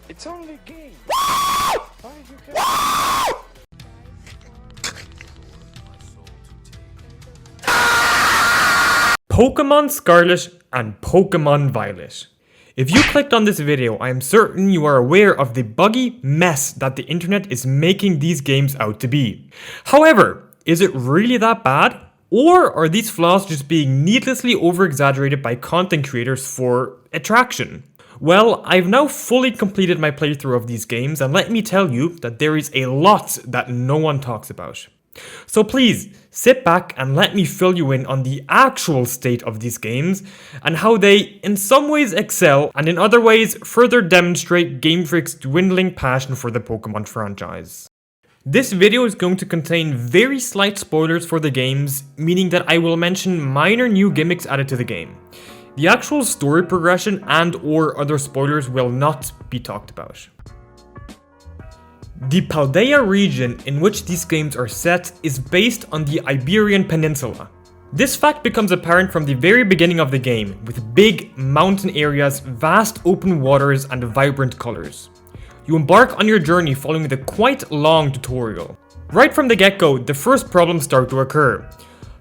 It's only game. Why you have... Pokemon Scarlet and Pokemon Violet. If you clicked on this video, I am certain you are aware of the buggy mess that the internet is making these games out to be. However, is it really that bad? Or are these flaws just being needlessly over-exaggerated by content creators for attraction? Well, I've now fully completed my playthrough of these games, and let me tell you that there is a lot that no one talks about. So please, sit back and let me fill you in on the actual state of these games, and how they, in some ways, excel, and in other ways, further demonstrate Game Freak's dwindling passion for the Pokemon franchise. This video is going to contain very slight spoilers for the games, meaning that I will mention minor new gimmicks added to the game. The actual story progression and or other spoilers will not be talked about. The Paldea region in which these games are set is based on the Iberian Peninsula. This fact becomes apparent from the very beginning of the game, with big mountain areas, vast open waters, and vibrant colors. You embark on your journey following the quite long tutorial. Right from the get-go, the first problems start to occur.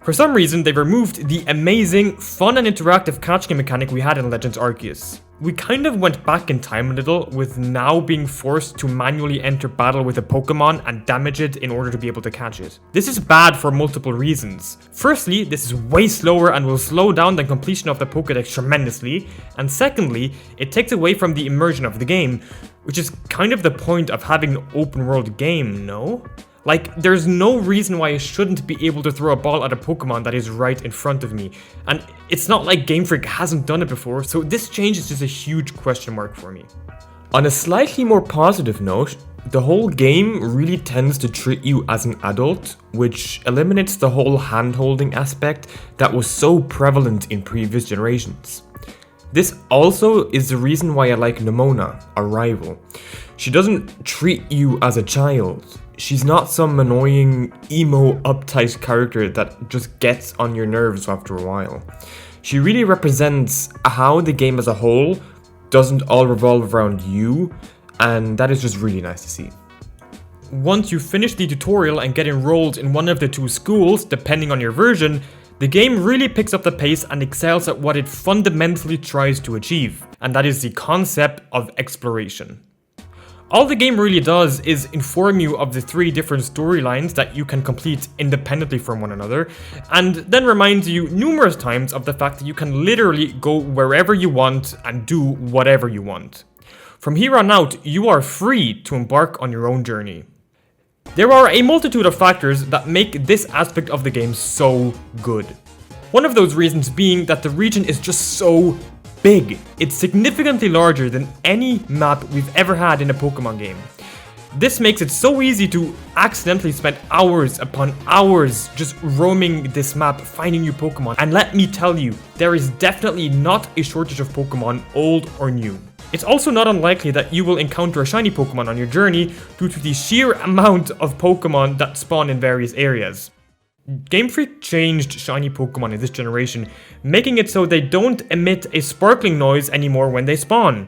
For some reason, they removed the amazing, fun and interactive catching mechanic we had in Legends Arceus. We kind of went back in time a little, with now being forced to manually enter battle with a Pokemon and damage it in order to be able to catch it. This is bad for multiple reasons. Firstly, this is way slower and will slow down the completion of the Pokédex tremendously, and secondly, it takes away from the immersion of the game, which is kind of the point of having an open world game, no? Like, there's no reason why I shouldn't be able to throw a ball at a Pokemon that is right in front of me. And it's not like Game Freak hasn't done it before, so this change is just a huge question mark for me. On a slightly more positive note, the whole game really tends to treat you as an adult, which eliminates the whole hand-holding aspect that was so prevalent in previous generations. This also is the reason why I like Nemona, a rival. She doesn't treat you as a child. She's not some annoying, emo, uptight character that just gets on your nerves after a while. She really represents how the game as a whole doesn't all revolve around you, and that is just really nice to see. Once you finish the tutorial and get enrolled in one of the two schools, depending on your version, the game really picks up the pace and excels at what it fundamentally tries to achieve, and that is the concept of exploration. All the game really does is inform you of the 3 different storylines that you can complete independently from one another, and then reminds you numerous times of the fact that you can literally go wherever you want and do whatever you want. From here on out, you are free to embark on your own journey. There are a multitude of factors that make this aspect of the game so good. One of those reasons being that the region is just so big. It's significantly larger than any map we've ever had in a Pokemon game. This makes it so easy to accidentally spend hours upon hours just roaming this map, finding new Pokemon. And let me tell you, there is definitely not a shortage of Pokemon, old or new. It's also not unlikely that you will encounter a shiny Pokemon on your journey due to the sheer amount of Pokemon that spawn in various areas. Game Freak changed shiny Pokemon in this generation, making it so they don't emit a sparkling noise anymore when they spawn.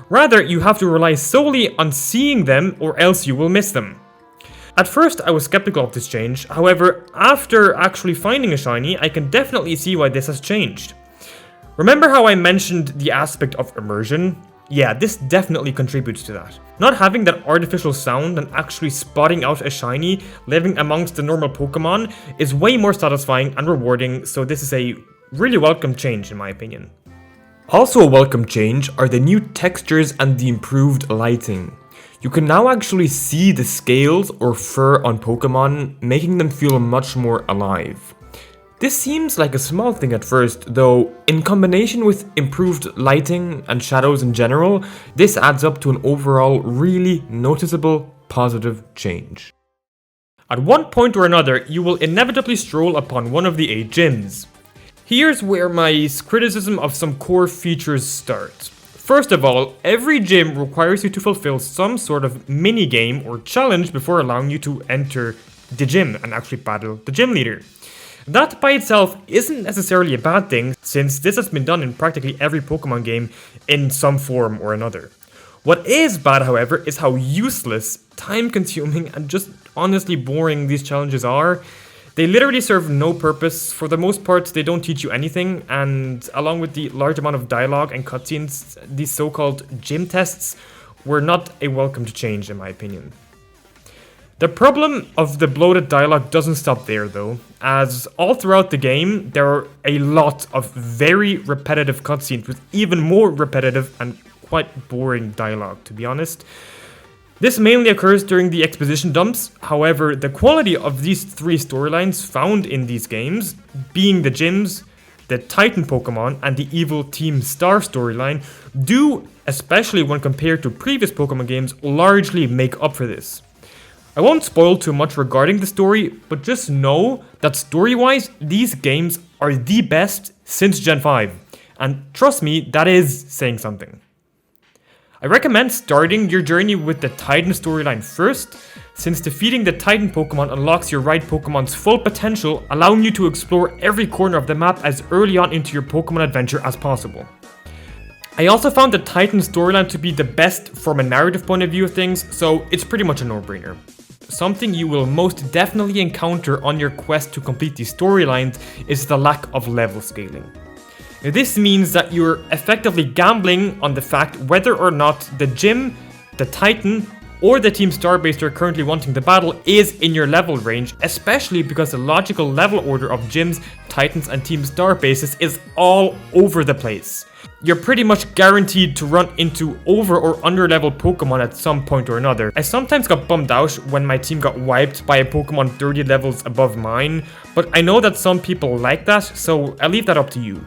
Rather, you have to rely solely on seeing them or else you will miss them. At first, I was skeptical of this change, however, after actually finding a shiny, I can definitely see why this has changed. Remember how I mentioned the aspect of immersion? Yeah, this definitely contributes to that. Not having that artificial sound and actually spotting out a shiny living amongst the normal Pokemon is way more satisfying and rewarding, so this is a really welcome change in my opinion. Also a welcome change are the new textures and the improved lighting. You can now actually see the scales or fur on Pokemon, making them feel much more alive. This seems like a small thing at first, though in combination with improved lighting and shadows in general, this adds up to an overall really noticeable positive change. At one point or another, you will inevitably stroll upon one of the 8 gyms. Here's where my criticism of some core features starts. First of all, every gym requires you to fulfill some sort of mini-game or challenge before allowing you to enter the gym and actually battle the gym leader. That by itself isn't necessarily a bad thing, since this has been done in practically every Pokemon game in some form or another. What is bad, however, is how useless, time-consuming, and just honestly boring these challenges are. They literally serve no purpose. For the most part, they don't teach you anything, and along with the large amount of dialogue and cutscenes, these so-called gym tests were not a welcome change, in my opinion. The problem of the bloated dialogue doesn't stop there, though, as all throughout the game, there are a lot of very repetitive cutscenes with even more repetitive and quite boring dialogue, to be honest. This mainly occurs during the exposition dumps. However, the quality of these three storylines found in these games, being the gyms, the Titan Pokemon, and the evil Team Star storyline, do, especially when compared to previous Pokemon games, largely make up for this. I won't spoil too much regarding the story, but just know that story-wise, these games are the best since Gen 5. And trust me, that is saying something. I recommend starting your journey with the Titan storyline first, since defeating the Titan Pokemon unlocks your right Pokemon's full potential, allowing you to explore every corner of the map as early on into your Pokemon adventure as possible. I also found the Titan storyline to be the best from a narrative point of view of things, so it's pretty much a no-brainer. Something you will most definitely encounter on your quest to complete these storylines is the lack of level scaling. This means that you're effectively gambling on the fact whether or not the gym, the Titan, or the Team Starbase you're currently wanting to battle is in your level range, especially because the logical level order of gyms, Titans, and Team Starbases is all over the place. You're pretty much guaranteed to run into over or under level Pokemon at some point or another. I sometimes got bummed out when my team got wiped by a Pokemon 30 levels above mine, but I know that some people like that, so I'll leave that up to you.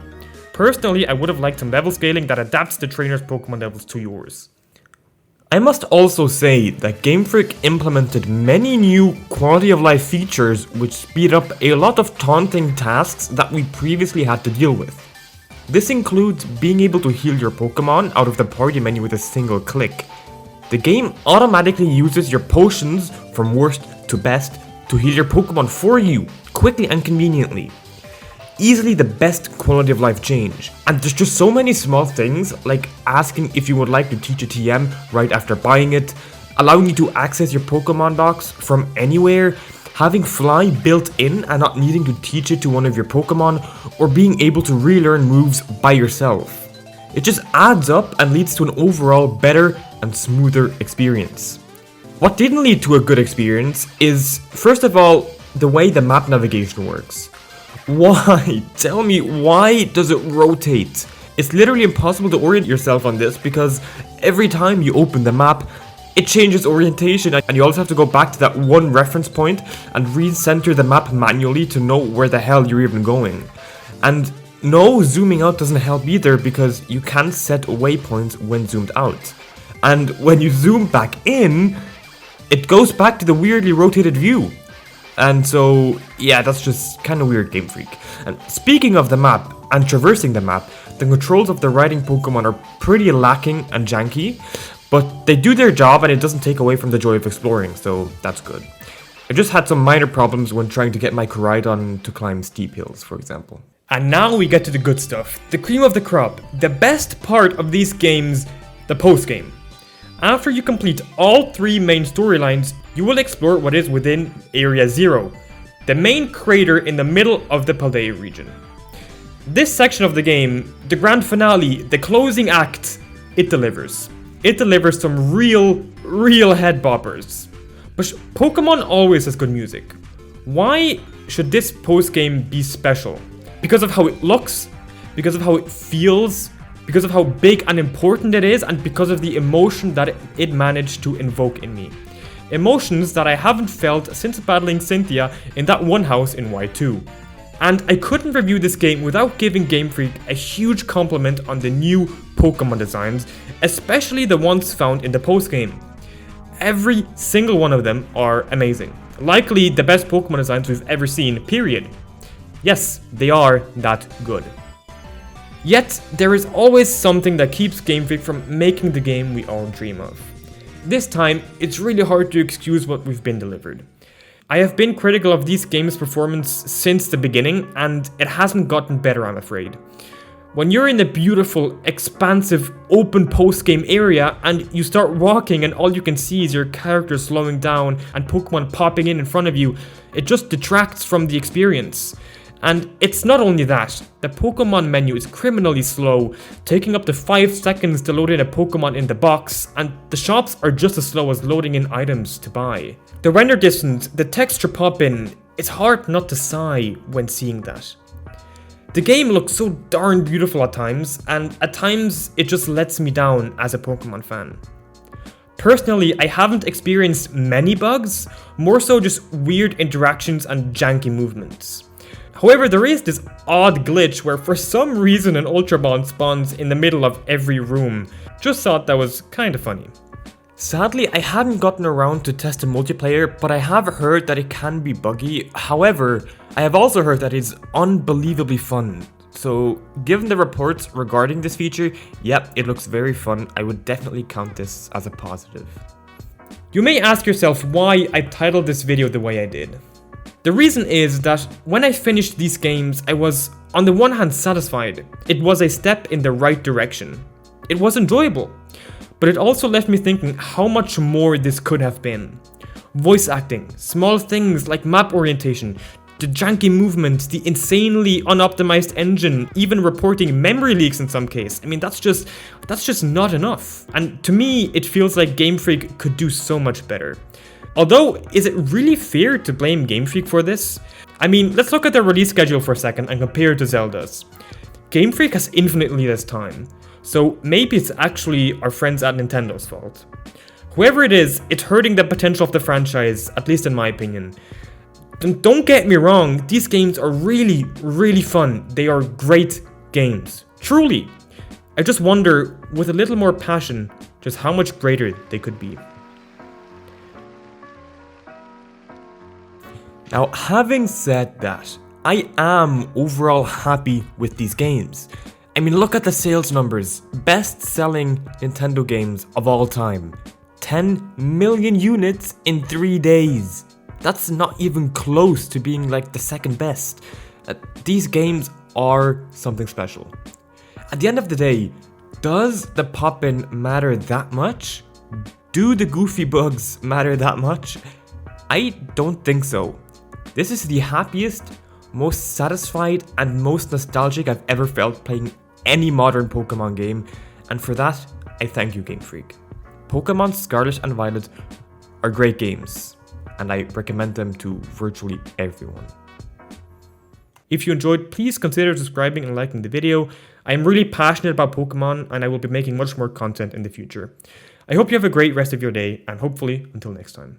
Personally, I would have liked some level scaling that adapts the trainer's Pokemon levels to yours. I must also say that Game Freak implemented many new quality of life features which speed up a lot of taunting tasks that we previously had to deal with. This includes being able to heal your Pokemon out of the party menu with a single click. The game automatically uses your potions from worst to best to heal your Pokemon for you, quickly and conveniently. Easily the best quality of life change. And there's just so many small things, like asking if you would like to teach a TM right after buying it, allowing you to access your Pokemon box from anywhere, having Fly built in and not needing to teach it to one of your Pokemon, or being able to relearn moves by yourself. It just adds up and leads to an overall better and smoother experience. What didn't lead to a good experience is, first of all, the way the map navigation works. Why? Tell me, why does it rotate? It's literally impossible to orient yourself on this because every time you open the map, it changes orientation and you also have to go back to that one reference point and recenter the map manually to know where the hell you're even going. And no, zooming out doesn't help either because you can't set waypoints when zoomed out. And when you zoom back in, it goes back to the weirdly rotated view. And so, yeah, that's just kind of weird, Game Freak. And speaking of the map and traversing the map, the controls of the riding Pokemon are pretty lacking and janky, but they do their job and it doesn't take away from the joy of exploring, so that's good. I just had some minor problems when trying to get my Koraidon to climb steep hills, for example. And now we get to the good stuff, the cream of the crop, the best part of these games, the post-game. After you complete all three main storylines, you will explore what is within Area 0, the main crater in the middle of the Paldea region. This section of the game, the grand finale, the closing act, it delivers. It delivers some real head boppers. But Pokemon always has good music. Why should this post-game be special? Because of how it looks, because of how it feels, because of how big and important it is, and because of the emotion that it managed to invoke in me. Emotions that I haven't felt since battling Cynthia in that one house in Y2. And I couldn't review this game without giving Game Freak a huge compliment on the new Pokemon designs, especially the ones found in the post-game. Every single one of them are amazing. Likely the best Pokemon designs we've ever seen, period. Yes, they are that good. Yet, there is always something that keeps Game Freak from making the game we all dream of. This time, it's really hard to excuse what we've been delivered. I have been critical of these games' performance since the beginning, and it hasn't gotten better, I'm afraid. When you're in the beautiful, expansive, open post-game area and you start walking and all you can see is your character slowing down and Pokemon popping in front of you, it just detracts from the experience. And it's not only that, the Pokemon menu is criminally slow, taking up to 5 seconds to load in a Pokemon in the box, and the shops are just as slow as loading in items to buy. The render distance, the texture pop-in, it's hard not to sigh when seeing that. The game looks so darn beautiful at times, and at times it just lets me down as a Pokemon fan. Personally, I haven't experienced many bugs, more so just weird interactions and janky movements. However, there is this odd glitch where for some reason an Ultra Ball spawns in the middle of every room. Just thought that was kinda funny. Sadly, I hadn't gotten around to test the multiplayer, but I have heard that it can be buggy. However, I have also heard that it's unbelievably fun. So, given the reports regarding this feature, yep, it looks very fun. I would definitely count this as a positive. You may ask yourself why I titled this video the way I did. The reason is that when I finished these games, I was, on the one hand, satisfied. It was a step in the right direction. It was enjoyable. But it also left me thinking how much more this could have been. Voice acting, small things like map orientation, the janky movement, the insanely unoptimized engine, even reporting memory leaks in some case. I mean, that's just not enough. And to me, it feels like Game Freak could do so much better. Although, is it really fair to blame Game Freak for this? I mean, let's look at their release schedule for a second and compare it to Zelda's. Game Freak has infinitely less time. So maybe it's actually our friends at Nintendo's fault. Whoever it is, it's hurting the potential of the franchise, at least in my opinion. Don't get me wrong, these games are really, really fun. They are great games. Truly. I just wonder, with a little more passion, just how much greater they could be. Now, having said that, I am overall happy with these games. I mean, look at the sales numbers. Best-selling Nintendo games of all time. 10 million units in 3 days. That's not even close to being like the second best. These games are something special. At the end of the day, does the pop-in matter that much? Do the goofy bugs matter that much? I don't think so. This is the happiest, most satisfied, and most nostalgic I've ever felt playing any modern Pokemon game, and for that, I thank you, Game Freak. Pokemon Scarlet and Violet are great games, and I recommend them to virtually everyone. If you enjoyed, please consider subscribing and liking the video. I am really passionate about Pokemon, and I will be making much more content in the future. I hope you have a great rest of your day, and hopefully, until next time.